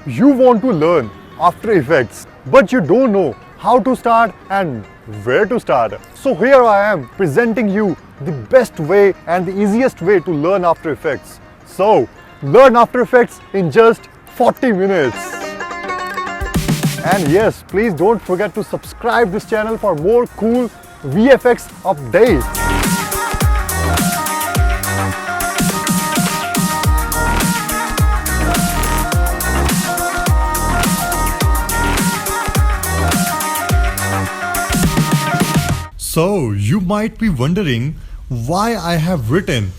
You want to learn After Effects, but you don't know how to start and where to start. So here I am presenting you the best way and the easiest way to learn After Effects. So learn After Effects in just 40 minutes. And yes, please don't forget to subscribe this channel for more cool VFX updates. So you might be wondering why I have written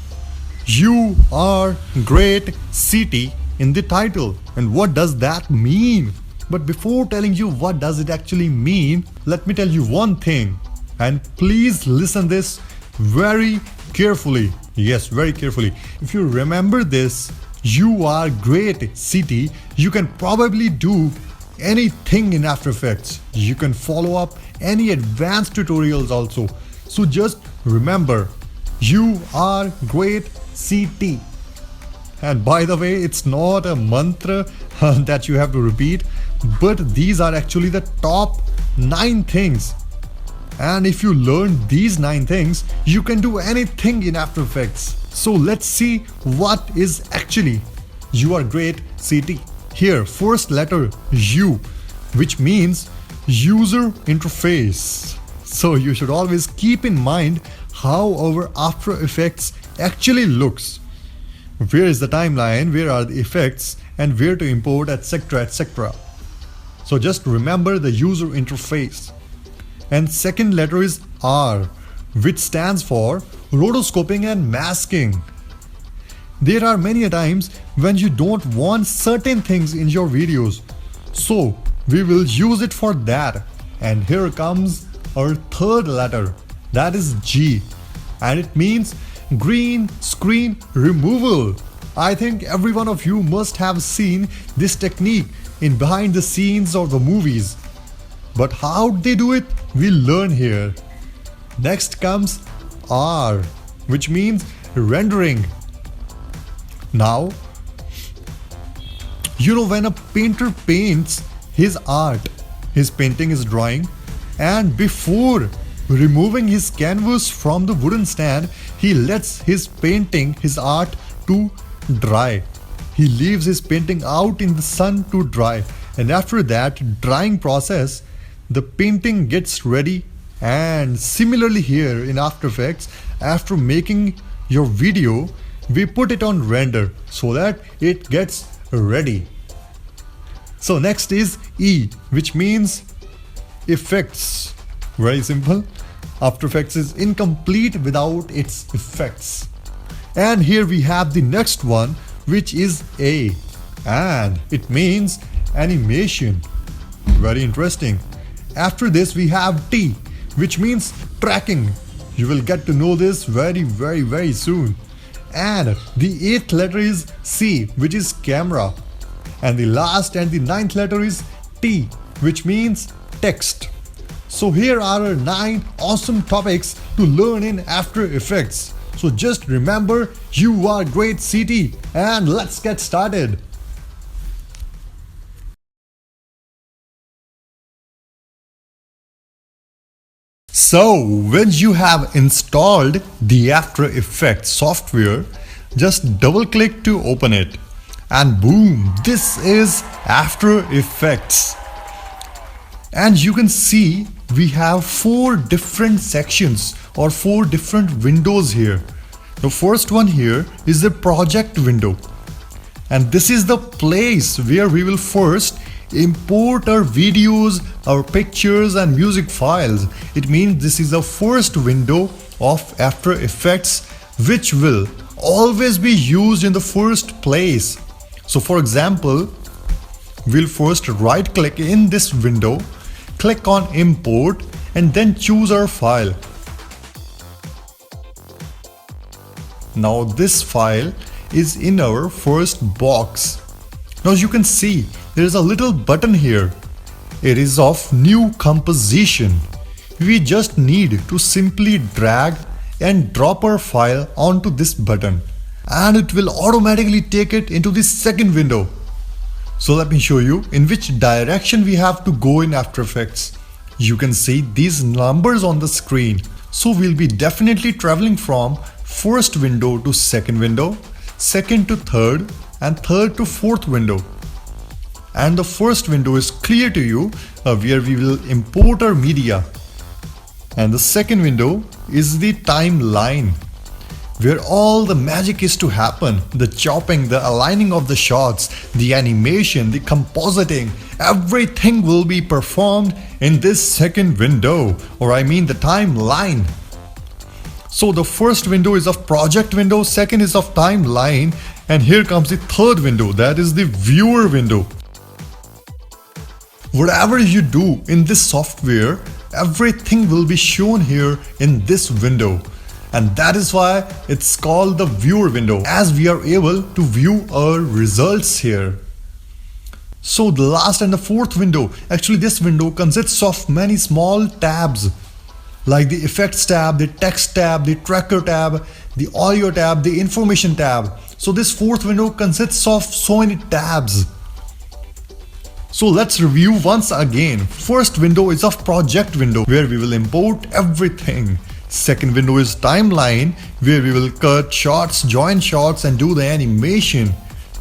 "You are great CT" in the title, and what does that mean? But before telling you what does it actually mean, let me tell you one thing, and please listen this very carefully. Yes, very carefully. If you remember this, "You are great CT," you can probably do anything in After Effects. You can follow up any advanced tutorials also. So just remember, "You are great CT." And by the way, it's not a mantra that you have to repeat, but these are actually the top 9 things. And if you learn these 9 things, you can do anything in After Effects. So let's see what is actually "You are great CT." Here, first letter U, which means user interface. So you should always keep in mind how our After Effects actually looks. Where is the timeline, where are the effects, and where to import, etc, etc. So just remember the user interface. And second letter is R, which stands for rotoscoping and masking. There are many times when you don't want certain things in your videos, so we will use it for that. And here comes our third letter, that is G, and it means green screen removal. I think every one of you must have seen this technique in behind the scenes of the movies. But how they do it, we'll learn here. Next comes R, which means rendering. Now, you know, when a painter paints his art, his painting is drawing, and before removing his canvas from the wooden stand, he lets his painting, his art to dry. He leaves his painting out in the sun to dry, and after that drying process, the painting gets ready. And similarly here in After Effects, after making your video, we put it on render so that it gets ready. So next is E, which means effects. Very simple. After Effects is incomplete without its effects. And here we have the next one, which is A, and it means animation. Very interesting. After this we have T, which means tracking. You will get to know this very soon. And the 8th letter is C, which is camera. And the last and the 9th letter is T, which means text. So here are our 9 awesome topics to learn in After Effects. So just remember, "You are great CT," and let's get started. So when you have installed the After Effects software, just double click to open it, and boom, this is After Effects. And you can see we have 4 different sections or 4 different windows here. The first one here is the project window, and this is the place where we will first import our videos, our pictures and music files. It means this is the first window of After Effects, which will always be used in the first place. So for example, we'll first right click in this window, click on import, and then choose our file. Now this file is in our first box. Now you can see there is a little button here. It is of new composition. We just need to simply drag and drop our file onto this button, and it will automatically take it into the second window. So let me show you in which direction we have to go in After Effects. You can see these numbers on the screen. So we'll be definitely traveling from first window to second window, second to third, and third to fourth window. And the first window is clear to you, where we will import our media. And the second window is the timeline, where all the magic is to happen. The chopping, the aligning of the shots, the animation, the compositing, everything will be performed in this second window, or I mean the timeline. So the first window is of project window, second is of timeline, and here comes the third window, that is the viewer window. Whatever you do in this software, everything will be shown here in this window. And that is why it's called the viewer window, as we are able to view our results here. So the last and the fourth window, actually this window consists of many small tabs, like the effects tab, the text tab, the tracker tab, the audio tab, the information tab. So this fourth window consists of so many tabs. So let's review once again. First window is of project window, where we will import everything. Second window is timeline, where we will cut shots, join shots, and do the animation.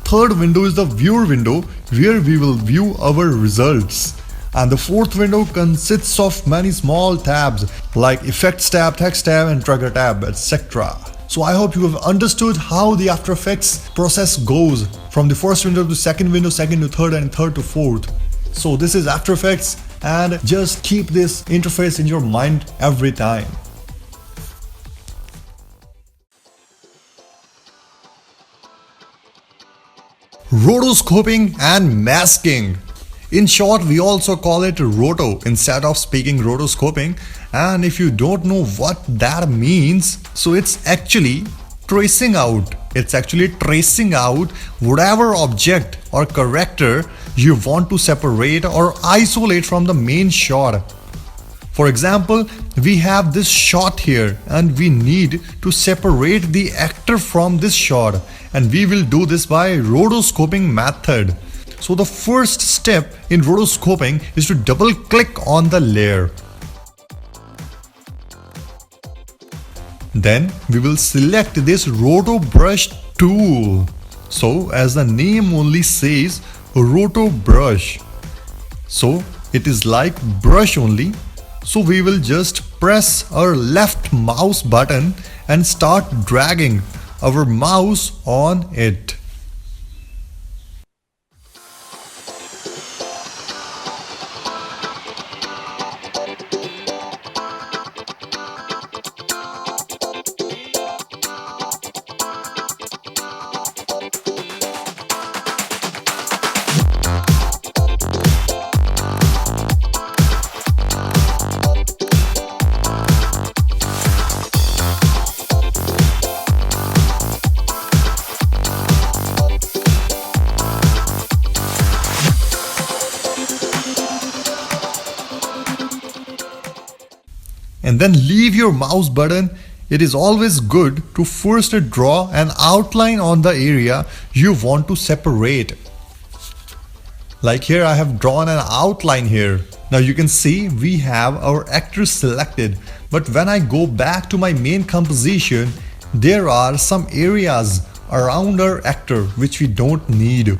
Third window is the viewer window, where we will view our results. And the fourth window consists of many small tabs like effects tab, text tab, and tracker tab, etc. So I hope you have understood how the After Effects process goes from the first window to second window, second to third, and third to fourth. So this is After Effects, and just keep this interface in your mind every time. Rotoscoping and masking. In short, we also call it roto instead of speaking rotoscoping. And if you don't know what that means, so it's actually tracing out. It's actually tracing out whatever object or character you want to separate or isolate from the main shot. For example, we have this shot here and we need to separate the actor from this shot, and we will do this by rotoscoping method. So the first step in rotoscoping is to double click on the layer. Then we will select this roto brush tool. So as the name only says, roto brush. So it is like brush only. So we will just press our left mouse button and start dragging our mouse on it. And then leave your mouse button. It is always good to first draw an outline on the area you want to separate. Like here I have drawn an outline here. Now you can see we have our actors selected, but when I go back to my main composition, there are some areas around our actor which we don't need.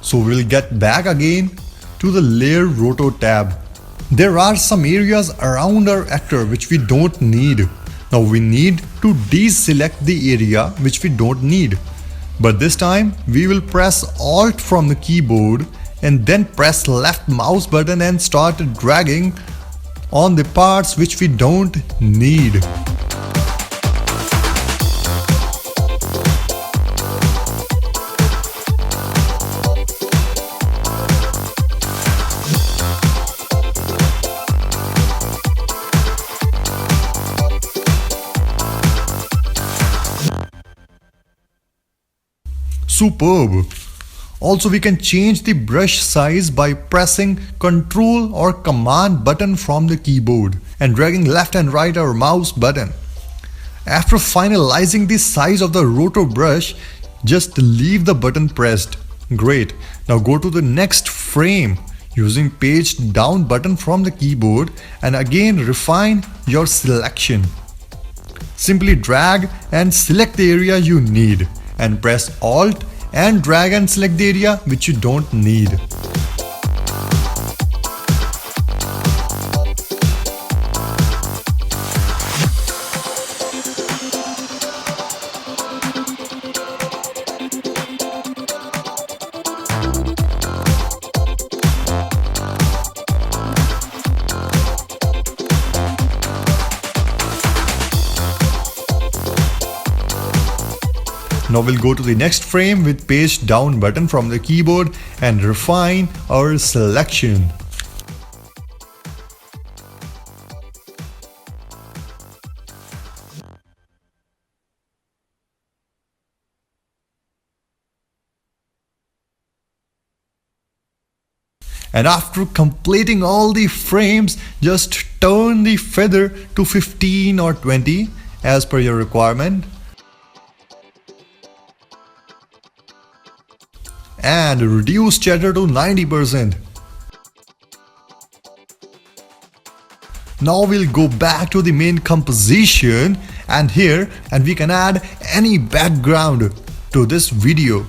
So we'll get back again to the Layer Roto tab. There are some areas around our actor which we don't need. Now we need to deselect the area which we don't need. But this time we will press Alt from the keyboard and then press left mouse button and start dragging on the parts which we don't need. Superb! Also, we can change the brush size by pressing Ctrl or Command button from the keyboard and dragging left and right our mouse button. After finalizing the size of the roto brush, just leave the button pressed. Great. Now go to the next frame using page down button from the keyboard and again refine your selection. Simply drag and select the area you need and press Alt and drag and select the area which you don't need. Now we'll go to the next frame with page down button from the keyboard and refine our selection. And after completing all the frames, just turn the feather to 15 or 20 as per your requirement. And reduce chatter to 90%. Now we'll go back to the main composition and we can add any background to this video.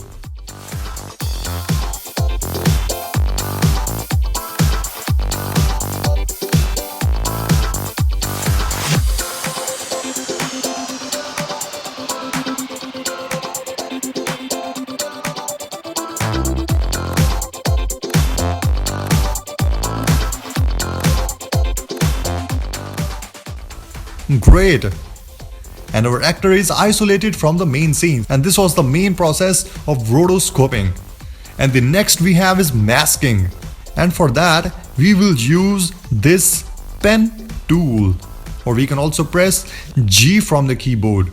Great! And our actor is isolated from the main scene, and this was the main process of rotoscoping. And the next we have is masking, and for that we will use this pen tool, or we can also press G from the keyboard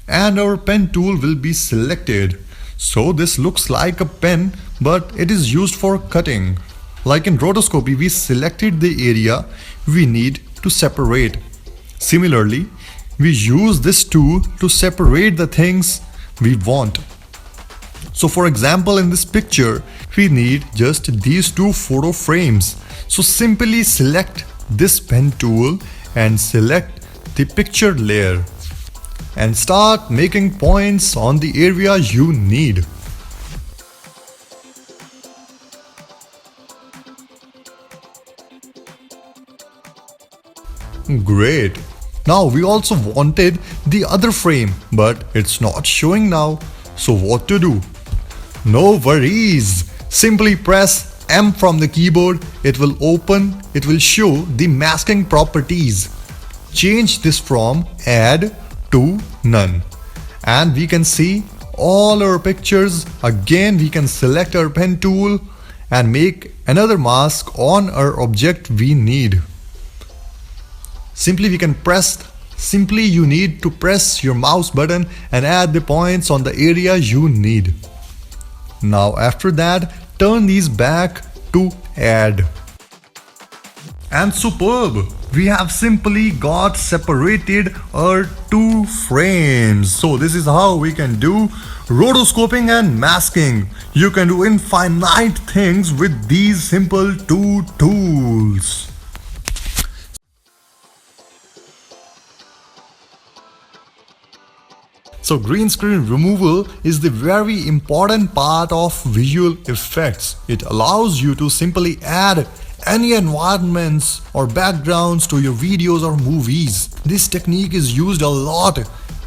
and our pen tool will be selected. So this looks like a pen, but it is used for cutting. Like in Rotoscope, we selected the area we need to separate. Similarly, we use this tool to separate the things we want. So for example, in this picture, we need just these two photo frames. So simply select this pen tool and select the picture layer and start making points on the area you need. Great. Now we also wanted the other frame, but it's not showing now. So what to do? No worries. Simply press M from the keyboard. It will open. It will show the masking properties. Change this from add to none. And we can see all our pictures. Again, we can select our pen tool and make another mask on our object we need. Simply you need to press your mouse button and add the points on the area you need. Now after that, turn these back to add. And superb! We have simply got separated our two frames. So this is how we can do rotoscoping and masking. You can do infinite things with these simple two tools. So green screen removal is the very important part of visual effects. It allows you to simply add any environments or backgrounds to your videos or movies. This technique is used a lot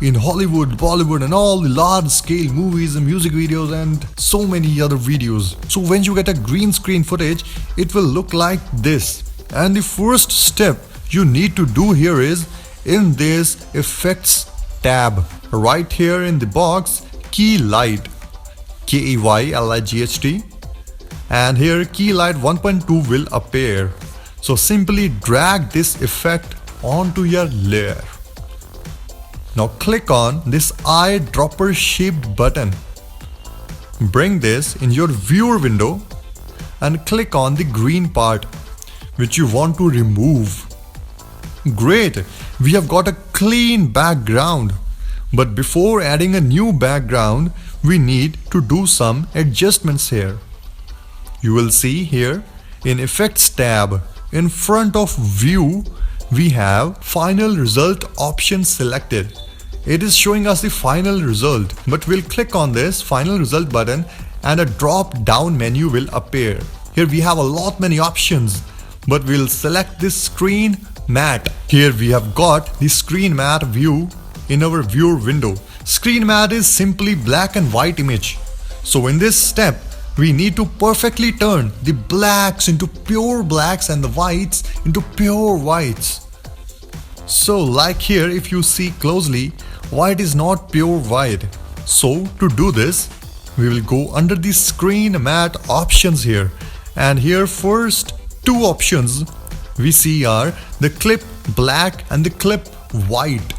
in Hollywood, Bollywood and all the large scale movies and music videos and so many other videos. So when you get a green screen footage, it will look like this. And the first step you need to do here is in this effects tab, right here in the box, key light, KEYLIGHT, and here key light 1.2 will appear. So simply drag this effect onto your layer. Now click on this eyedropper shaped button. Bring this in your viewer window and click on the green part which you want to remove. Great, we have got a clean background. But before adding a new background, we need to do some adjustments here. You will see here in Effects tab, in front of View, we have Final Result option selected. It is showing us the final result, but we'll click on this Final Result button and a drop down menu will appear. Here we have a lot many options, but we'll select this Screen Matte. Here we have got the Screen Matte view in our viewer window. Screen Matte is simply black and white image. So in this step, we need to perfectly turn the blacks into pure blacks and the whites into pure whites. So like here, if you see closely, white is not pure white. So to do this, we will go under the Screen Matte options here, and here first two options we see are the clip black and the clip white.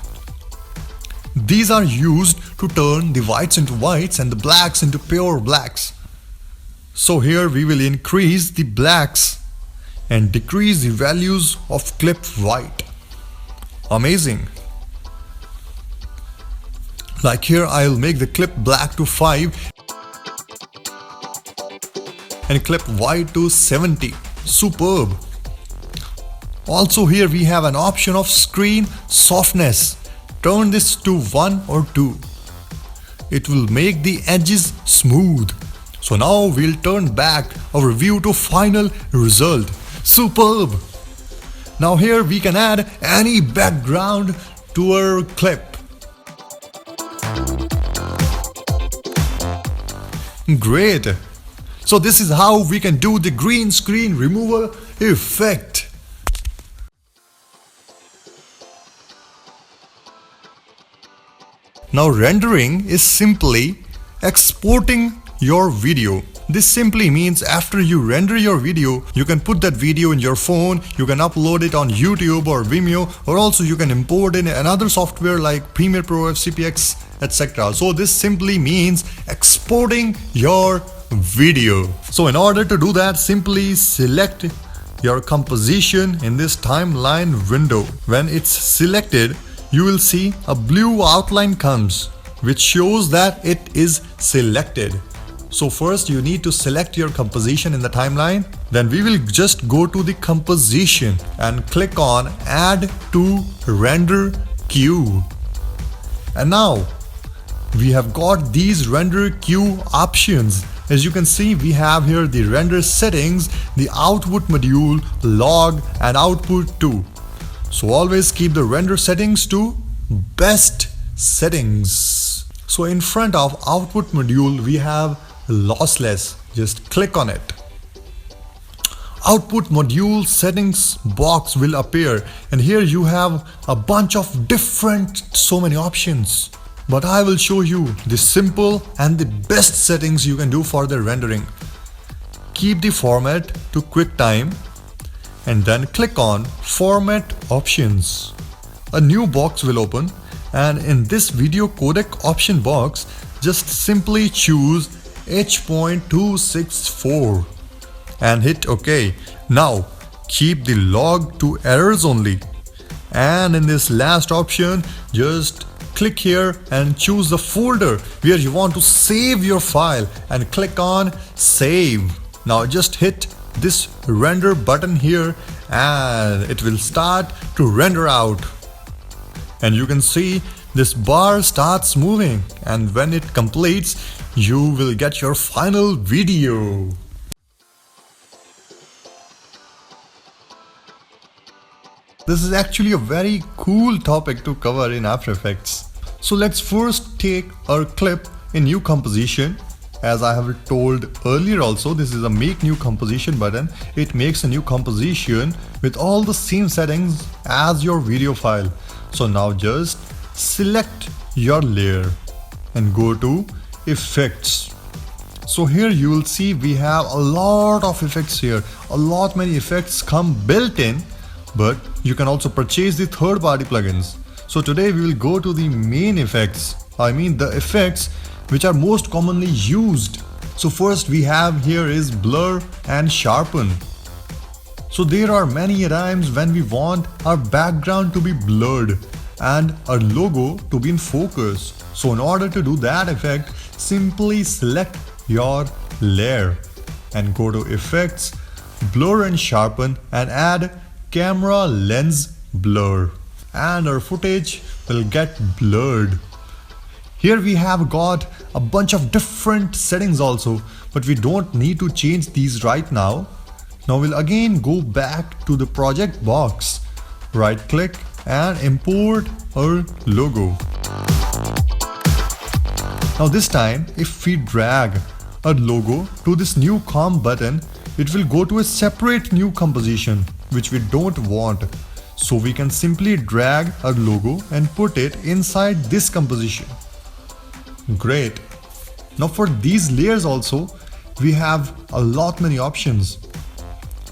These are used to turn the whites into whites and the blacks into pure blacks. So here we will increase the blacks and decrease the values of clip white. Amazing. Like here, I'll make the clip black to 5 and clip white to 70. Superb. Also here we have an option of screen softness. Turn this to 1 or 2. It will make the edges smooth. So now we'll turn back our view to final result. Superb. Now here we can add any background to our clip. Great. So this is how we can do the green screen removal effect. Now rendering is simply exporting your video. This simply means after you render your video, you can put that video in your phone, you can upload it on YouTube or Vimeo, or also you can import in another software like Premiere Pro, FCPX, etc. So this simply means exporting your video. So in order to do that, simply select your composition in this timeline window. When it's selected, you will see a blue outline comes, which shows that it is selected. So first you need to select your composition in the timeline. Then we will just go to the composition and click on Add to Render Queue. And now we have got these render queue options. As you can see, we have here the render settings, the output module, log and output to. So always keep the render settings to best settings. So in front of output module, we have lossless. Just click on it. Output module settings box will appear, and here you have a bunch of different so many options. But I will show you the simple and the best settings you can do for the rendering. Keep the format to QuickTime and then click on Format Options. A new box will open, and in this video codec option box, just simply choose H.264 and hit OK. Now keep the log to errors only, and in this last option just click here and choose the folder where you want to save your file and click on Save. Now just hit this render button here and it will start to render out. And you can see this bar starts moving, and when it completes, you will get your final video. This is actually a very cool topic to cover in After Effects. So let's first take our clip in new composition. As I have told earlier also, this is a make new composition button. It makes a new composition with all the same settings as your video file. So now just select your layer and go to Effects. So here you will see we have a lot of effects here. Many effects come built in, but you can also purchase the third-party plugins. So today we will go to the main effects. I mean the effects which are most commonly used. So first we have here is blur and sharpen. So there are many times when we want our background to be blurred and our logo to be in focus. So in order to do that effect, simply select your layer and go to Effects, Blur and Sharpen, and add Camera Lens Blur, and our footage will get blurred. Here we have got a bunch of different settings also, but we don't need to change these right now. Now we'll again go back to the project box, right click and import our logo. Now this time if we drag our logo to this new comp button, it will go to a separate new composition which we don't want. So we can simply drag our logo and put it inside this composition. Great. Now for these layers also, we have a lot many options.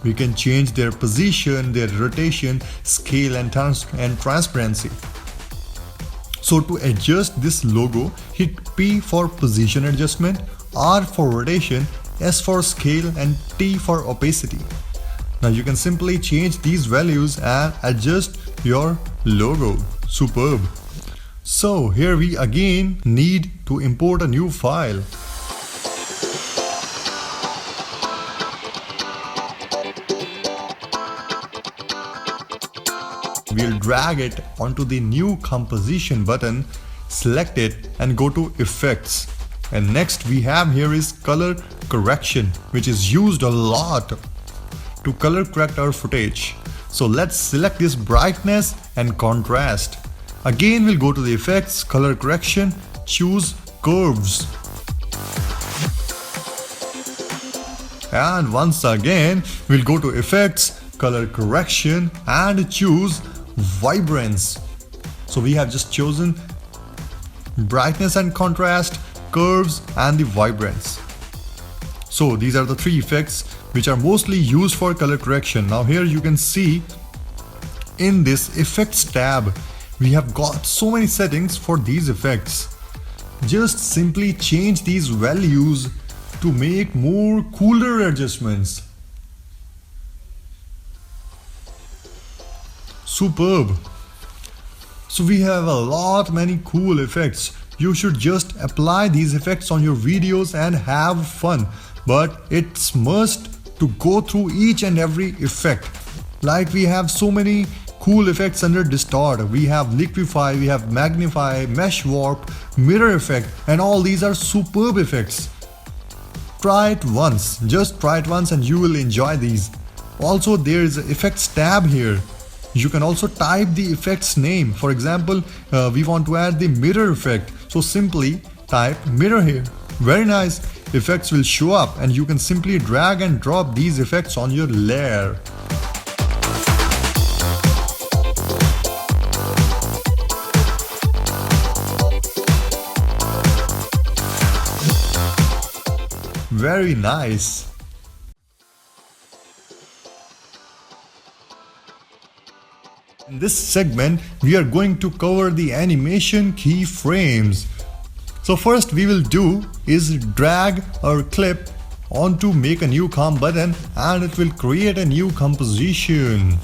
We can change their position, their rotation, scale and transparency. So to adjust this logo, hit P for position adjustment, R for rotation, S for scale and T for opacity. Now you can simply change these values and adjust your logo. Superb. So here we again need to import a new file. We'll drag it onto the new composition button, select it and go to Effects. And next we have here is color correction, which is used a lot to color correct our footage. So let's select this brightness and contrast. Again we'll go to the Effects, color correction, choose curves. And once again we'll go to Effects, color correction and choose vibrance. So we have just chosen brightness and contrast, curves and the vibrance. So these are the three effects which are mostly used for color correction. Now here you can see in this effects tab we have got so many settings for these effects. Just simply change these values to make more cooler adjustments. Superb. So we have a lot many cool effects. You should just apply these effects on your videos and have fun. But it's must to go through each and every effect. Like we have so many cool effects under distort. We have liquefy, we have magnify, mesh warp, mirror effect, and all these are superb effects. Try it once, just try it once and you will enjoy these. Also there is an effects tab here. You can also type the effect's name. For example, we want to add the mirror effect. So simply type mirror here. Very nice. Effects will show up and you can simply drag and drop these effects on your layer. Very nice. In this segment, we are going to cover the animation keyframes. So first we will do is drag our clip onto make a new comp button and it will create a new composition.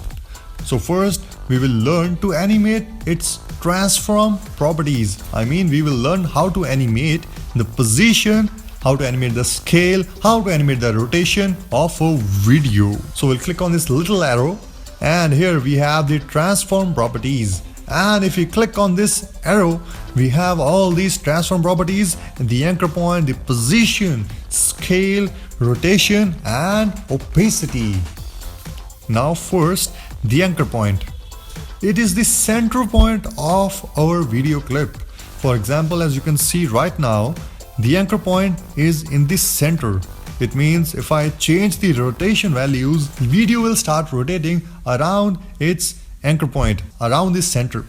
So first we will learn to animate its transform properties. I mean we will learn how to animate the position, how to animate the scale, how to animate the rotation of a video. So we'll click on this little arrow and here we have the transform properties. And if you click on this arrow, we have all these transform properties, the anchor point, the position, scale, rotation and opacity. Now first, the anchor point. It is the center point of our video clip. For example, as you can see right now, the anchor point is in the center. It means if I change the rotation values, the video will start rotating around its anchor point, around the center.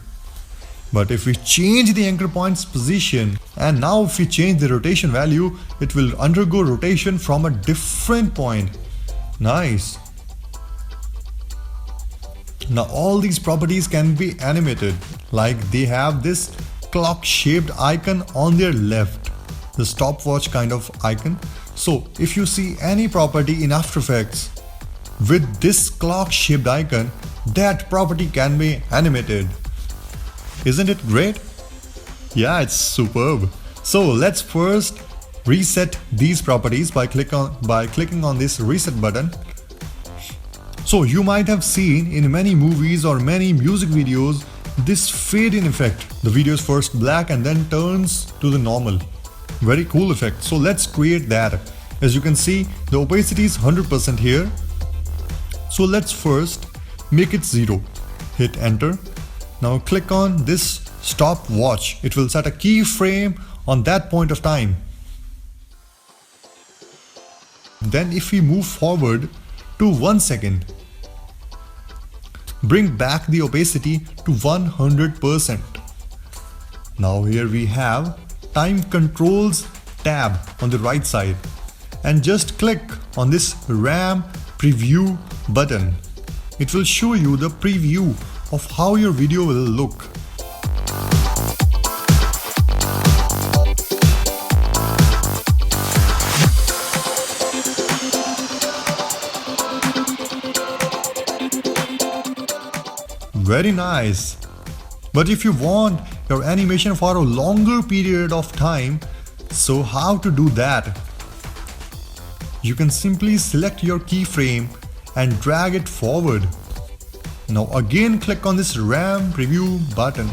But if we change the anchor point's position and now if we change the rotation value, it will undergo rotation from a different point. Nice. Now all these properties can be animated, like they have this clock shaped icon on their left, the stopwatch kind of icon. So if you see any property in After Effects with this clock shaped icon, that property can be animated. Isn't it great? Yeah, it's superb. So let's first reset these properties by clicking on this reset button. So you might have seen in many movies or many music videos this fade in effect. The video is first black and then turns to the normal. Very cool effect. So let's create that. As you can see, the opacity is 100% here. So let's first make it 0. Hit enter. Now click on this stopwatch. It will set a keyframe on that point of time. Then if we move forward to 1 second, bring back the opacity to 100%. Now here we have time controls tab on the right side, and just click on this RAM preview button. It will show you the preview of how your video will look. Very nice. But if you want your animation for a longer period of time, so how to do that? You can simply select your keyframe and drag it forward. Now again click on this RAM preview button.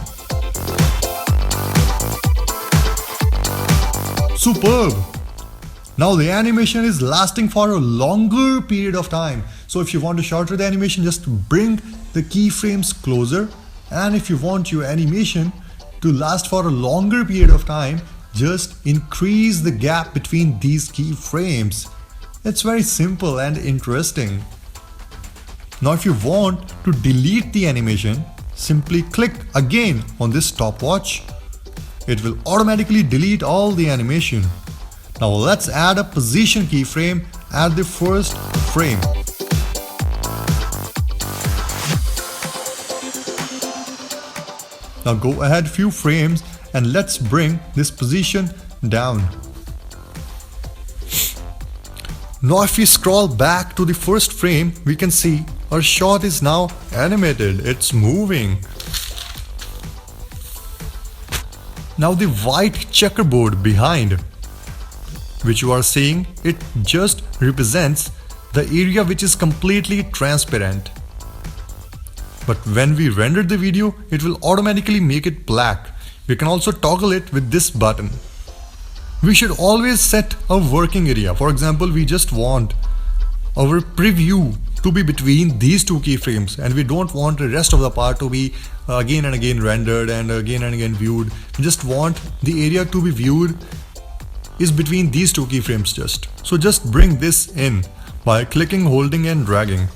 Superb! Now the animation is lasting for a longer period of time. So if you want to shorten the animation, just bring the keyframes closer, and if you want your animation to last for a longer period of time, just increase the gap between these keyframes. It's very simple and interesting. Now if you want to delete the animation, simply click again on this stopwatch. It will automatically delete all the animation. Now let's add a position keyframe at the first frame. Now go ahead few frames and let's bring this position down. Now if we scroll back to the first frame, we can see our shot is now animated. It's moving. Now the white checkerboard behind, which you are seeing, it just represents the area which is completely transparent. But when we render the video, it will automatically make it black. We can also toggle it with this button. We should always set a working area. For example, we just want our preview to be between these two keyframes, and we don't want the rest of the part to be again and again rendered and again viewed. We just want the area to be viewed is between these two keyframes just. So just bring this in by clicking, holding and dragging.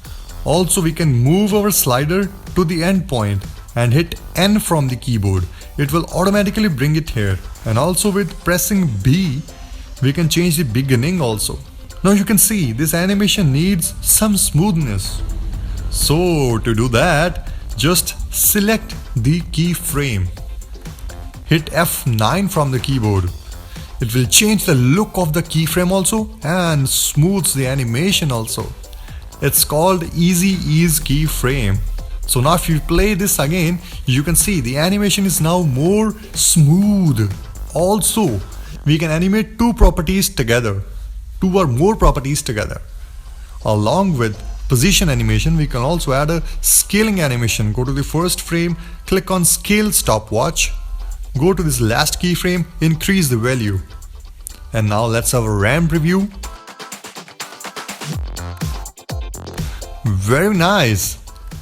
Also we can move our slider to the end point and hit N from the keyboard. It will automatically bring it here. And also with pressing B, we can change the beginning also. Now you can see this animation needs some smoothness. So to do that, just select the keyframe. Hit F9 from the keyboard. It will change the look of the keyframe also and smooths the animation also. It's called Easy Ease keyframe. So now if you play this again, you can see the animation is now more smooth. Also, we can animate two properties together, two or more properties together. Along with position animation, we can also add a scaling animation. Go to the first frame, click on scale stopwatch, go to this last keyframe, increase the value. And now let's have a RAM preview. Very nice.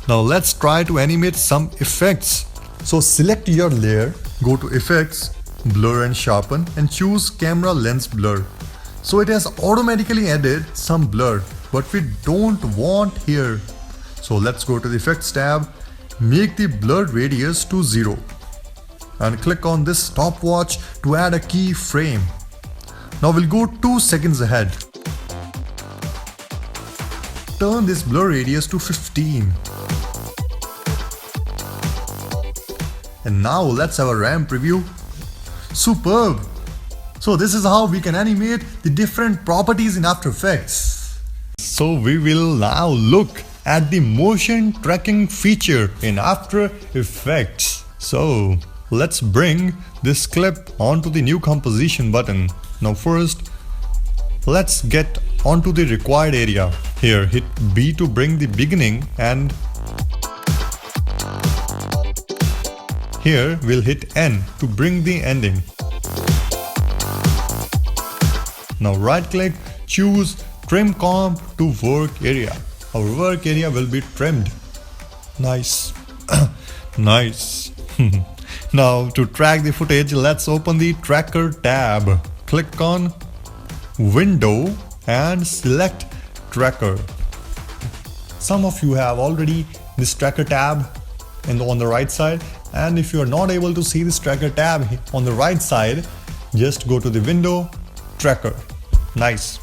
Now let's try to animate some effects. So select your layer, go to effects, blur and sharpen and choose camera lens blur. So it has automatically added some blur, but we don't want here. So let's go to the effects tab, make the blur radius to 0 and click on this stopwatch to add a keyframe. Now we'll go 2 seconds ahead. Turn this blur radius to 15. And now let's have a RAM preview. Superb! So this is how we can animate the different properties in After Effects. So we will now look at the motion tracking feature in After Effects. So let's bring this clip onto the new composition button. Now first, let's get onto the required area. Here hit B to bring the beginning, and here we'll hit N to bring the ending. Now right click, choose trim comp to work area. Our work area will be trimmed. Nice. Nice. Now to track the footage, let's open the tracker tab. Click on window and select tracker. Some of you have already this tracker tab on the right side, and if you are not able to see this tracker tab on the right side, just go to the window, tracker. Nice.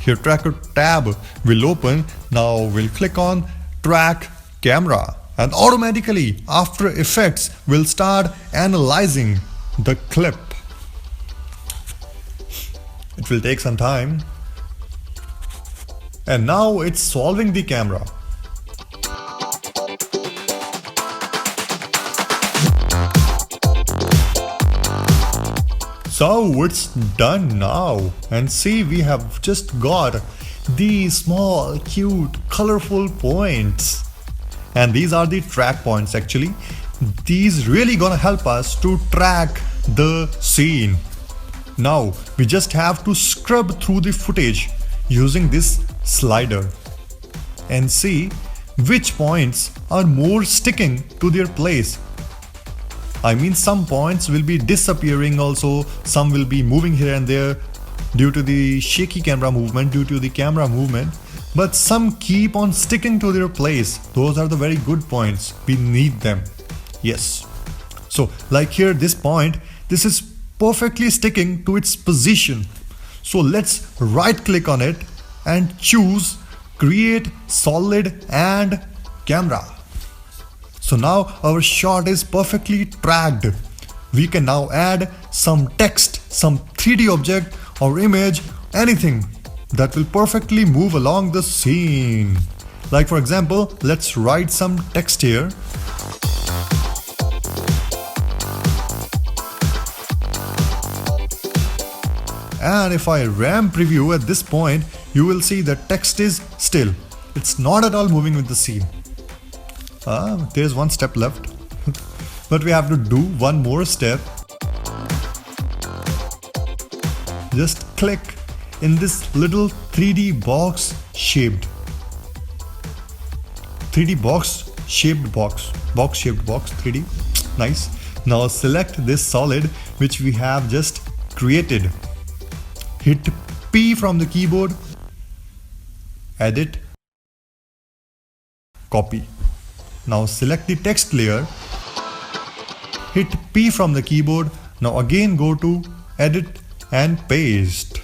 Here tracker tab will open. Now we'll click on track camera, and automatically After Effects will start analyzing the clip. It will take some time, and now it's solving the camera. So it's done now, and see, we have just got these small, cute, colorful points, and these are the track points. Actually, these really gonna help us to track the scene. Now we just have to scrub through the footage using this slider and see which points are more sticking to their place. I mean, some points will be disappearing also, some will be moving here and there due to the shaky camera movement, due to the camera movement, but some keep on sticking to their place. Those are the very good points. We need them. Yes. So like here, this point, this is perfectly sticking to its position. So let's right click on it and choose create solid and camera. So now our shot is perfectly tracked. We can now add some text, some 3D object or image, anything that will perfectly move along the scene. Like for example, let's write some text here. And if I RAM preview at this point, you will see the text is still. It's not at all moving with the scene. There's one step left. But we have to do one more step. Just click in this little 3D box shaped. 3D box shaped box. Box shaped box 3D. Nice. Now select this solid which we have just created. Hit P from the keyboard. Edit. Copy. Now select the text layer. Hit P from the keyboard. Now again go to edit and paste.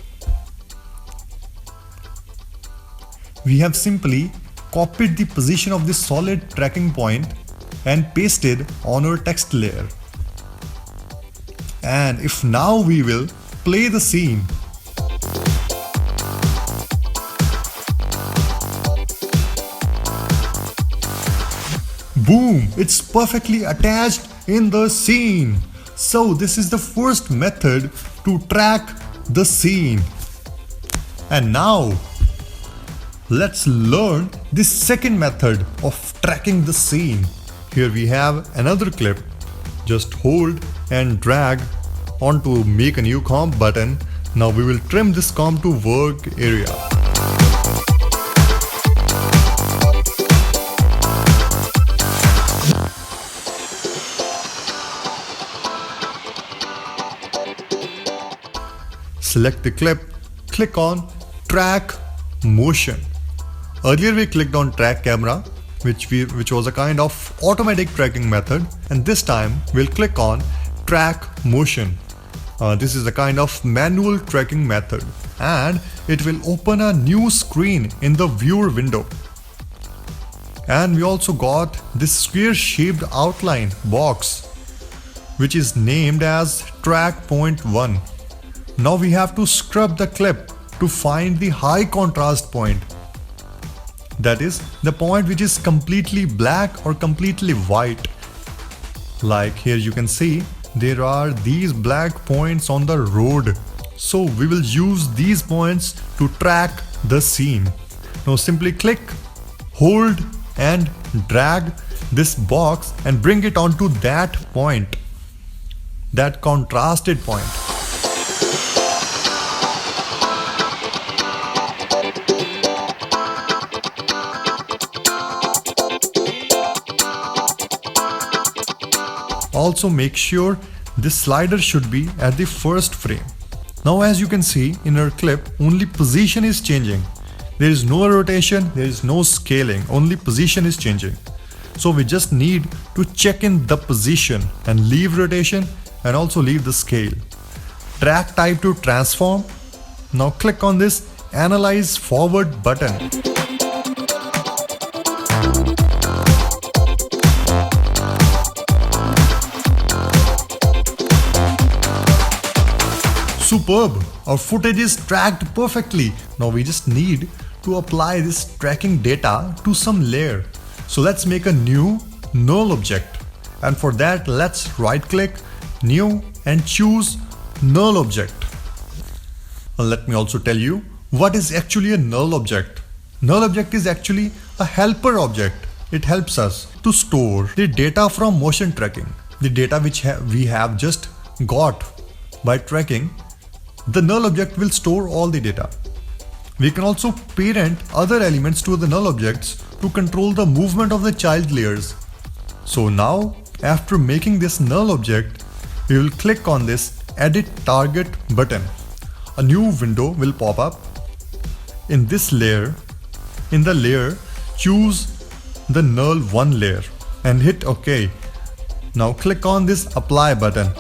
We have simply copied the position of this solid tracking point and pasted on our text layer. And if now we will play the scene, boom, it's perfectly attached in the scene. So this is the first method to track the scene. And now let's learn the second method of tracking the scene. Here we have another clip. Just hold and drag onto make a new comp button. Now we will trim this comp to work area. Select the clip, click on track motion. Earlier we clicked on track camera, which was a kind of automatic tracking method, and this time we'll click on track motion. This is a kind of manual tracking method, and it will open a new screen in the viewer window. And we also got this square shaped outline box, which is named as track point 1. Now we have to scrub the clip to find the high contrast point. That is the point which is completely black or completely white. Like here you can see there are these black points on the road. So we will use these points to track the scene. Now simply click, hold and drag this box and bring it onto that point, that contrasted point. Also make sure this slider should be at the first frame. Now as you can see in our clip, only position is changing. There is no rotation, there is no scaling, only position is changing. So we just need to check in the position and leave rotation and also leave the scale. Track type to transform. Now click on this Analyze Forward button. Superb! Our footage is tracked perfectly. Now we just need to apply this tracking data to some layer. So let's make a new null object. And for that, let's right click, new and choose null object. Let me also tell you what is actually a null object. Null object is actually a helper object. It helps us to store the data from motion tracking, the data which we have just got by tracking. The null object will store all the data. We can also parent other elements to the null objects to control the movement of the child layers. So now, after making this null object, we will click on this Edit Target button. A new window will pop up. In this layer, in the layer, choose the null 1 layer and hit OK. Now click on this Apply button.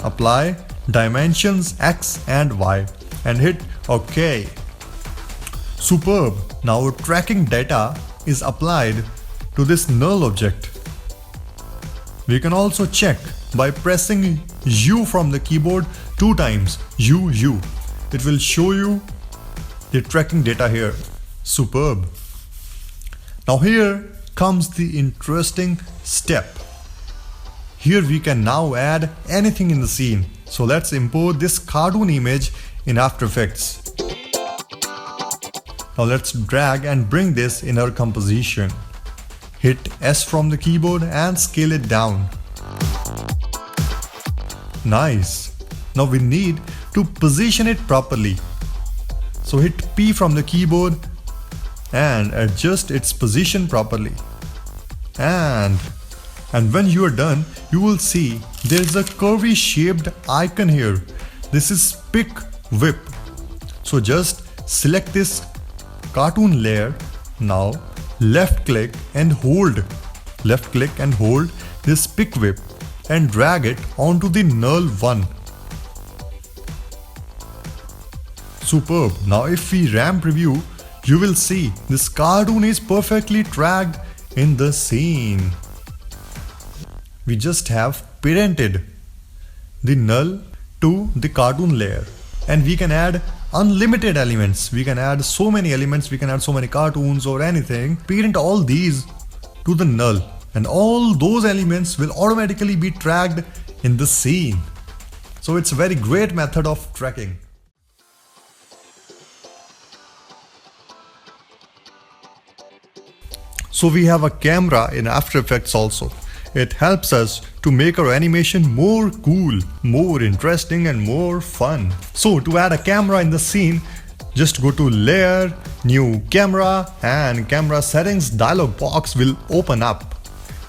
Apply dimensions X and Y and hit OK. Superb! Now our tracking data is applied to this null object. We can also check by pressing U from the keyboard 2 times. U. It will show you the tracking data here. Superb! Now here comes the interesting step. Here we can now add anything in the scene. So let's import this cartoon image in After Effects. Now let's drag and bring this in our composition. Hit S from the keyboard and scale it down. Nice. Now we need to position it properly. So hit P from the keyboard and adjust its position properly. And when you are done, you will see there is a curvy shaped icon here. This is Pick Whip. So just select this cartoon layer. Now left click and hold this Pick Whip and drag it onto the null 1. Superb. Now if we RAM preview, you will see this cartoon is perfectly tracked in the scene. We just have parented the null to the cartoon layer, and we can add unlimited elements. We can add so many elements, we can add so many cartoons or anything. Parent all these to the null and all those elements will automatically be tracked in the scene. So it's a very great method of tracking. So we have a camera in After Effects also. It helps us to make our animation more cool, more interesting and more fun. So to add a camera in the scene, just go to Layer, New Camera, and Camera Settings dialog box will open up.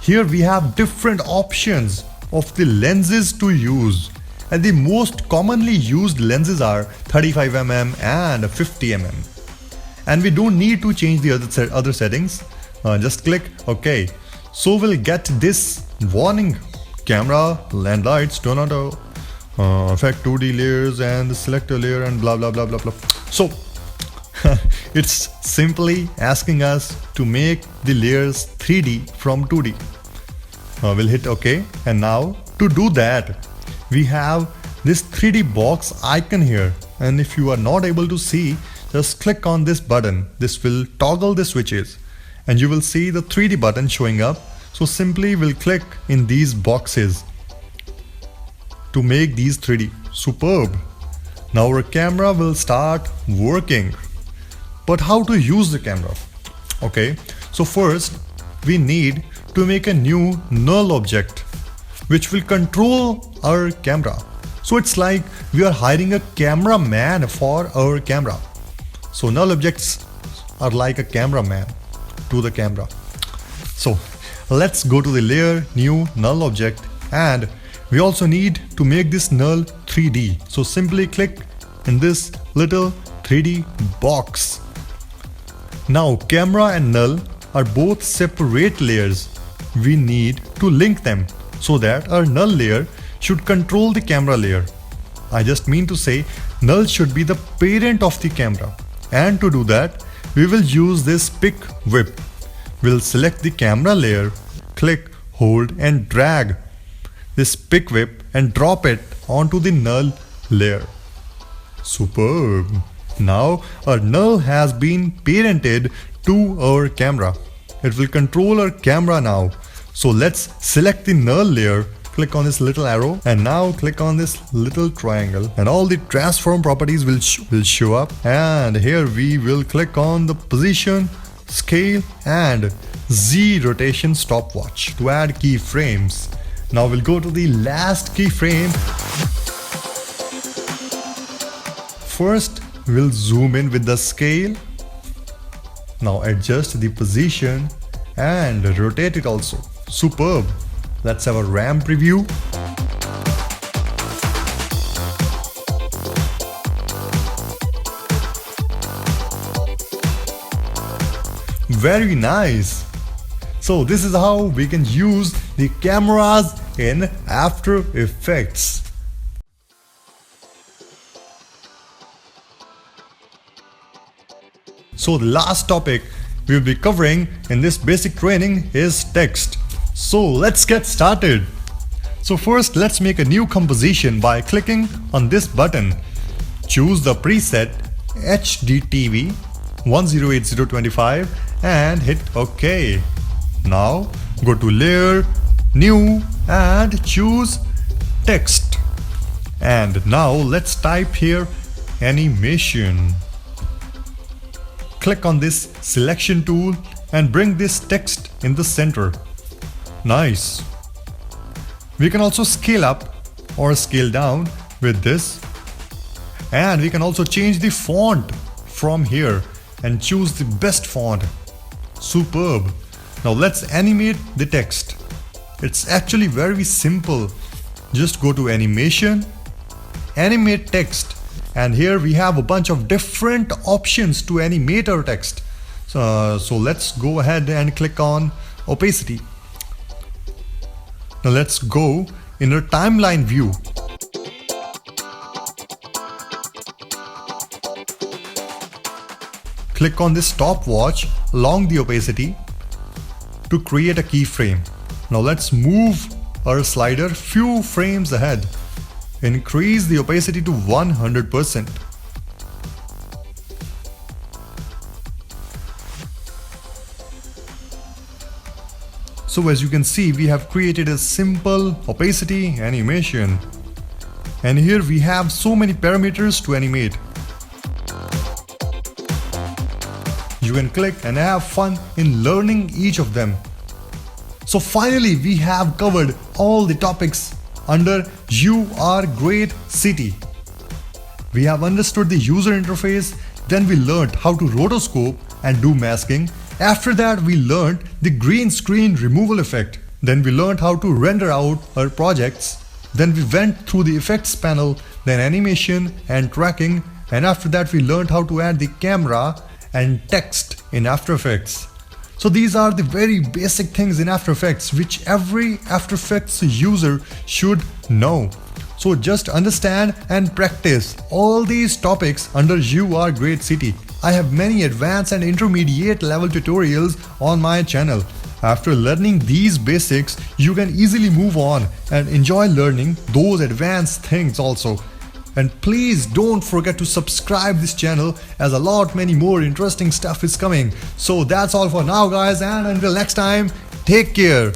Here we have different options of the lenses to use. And the most commonly used lenses are 35mm and 50mm. And we don't need to change the other settings. Just click OK. So we'll get this warning: camera, land lights, turn auto, affect 2D layers and select a layer and blah blah blah blah blah. So it's simply asking us to make the layers 3D from 2D. We'll hit OK, and now to do that we have this 3D box icon here, and if you are not able to see, just click on this button. This will toggle the switches and you will see the 3D button showing up. So simply we'll click in these boxes to make these 3D. Superb. Now our camera will start working. But how to use the camera? Okay, so first we need to make a new null object which will control our camera. So it's like we are hiring a cameraman for our camera. So null objects are like a cameraman to the camera. So let's go to the layer, new null object, and we also need to make this null 3D. So simply click in this little 3D box. Now camera and null are both separate layers. We need to link them so that our null layer should control the camera layer. I just mean to say null should be the parent of the camera. And to do that, we will use this pick whip. We'll select the camera layer, click, hold and drag this pick whip and drop it onto the null layer. Superb. Now our null has been parented to our camera. It will control our camera now. So let's select the null layer, click on this little arrow and now click on this little triangle and all the transform properties will show up, and here we will click on the position, scale and Z rotation stopwatch to add keyframes. Now we'll go to the last keyframe. First we'll zoom in with the scale. Now adjust the position and rotate it also. Superb. Let's have a RAM preview. Very nice. So this is how we can use the cameras in After Effects. So the last topic we'll be covering in this basic training is text. So let's get started. So first let's make a new composition by clicking on this button. Choose the preset HDTV 108025 and hit OK. Now go to layer, new and choose text. And now let's type here animation. Click on this selection tool and bring this text in the center. Nice. We can also scale up or scale down with this, and we can also change the font from here and choose the best font. Superb. Now let's animate the text. It's actually very simple. Just go to animation, animate text, and here we have a bunch of different options to animate our text. So let's go ahead and click on opacity. Now let's go in our timeline view. Click on this stopwatch along the opacity to create a keyframe. Now let's move our slider few frames ahead. Increase the opacity to 100%. So as you can see, we have created a simple opacity animation. And here we have so many parameters to animate. You can click and have fun in learning each of them. So finally we have covered all the topics under You Are Great City. We have understood the user interface, then we learned how to rotoscope and do masking. After that we learned the green screen removal effect. Then we learned how to render out our projects. Then we went through the effects panel, then animation and tracking, and after that we learned how to add the camera and text in After Effects. So these are the very basic things in After Effects which every After Effects user should know. So just understand and practice all these topics under You Are Great City. I have many advanced and intermediate level tutorials on my channel. After learning these basics, you can easily move on and enjoy learning those advanced things also. And please don't forget to subscribe this channel, as a lot many more interesting stuff is coming. So that's all for now guys, and until next time, take care.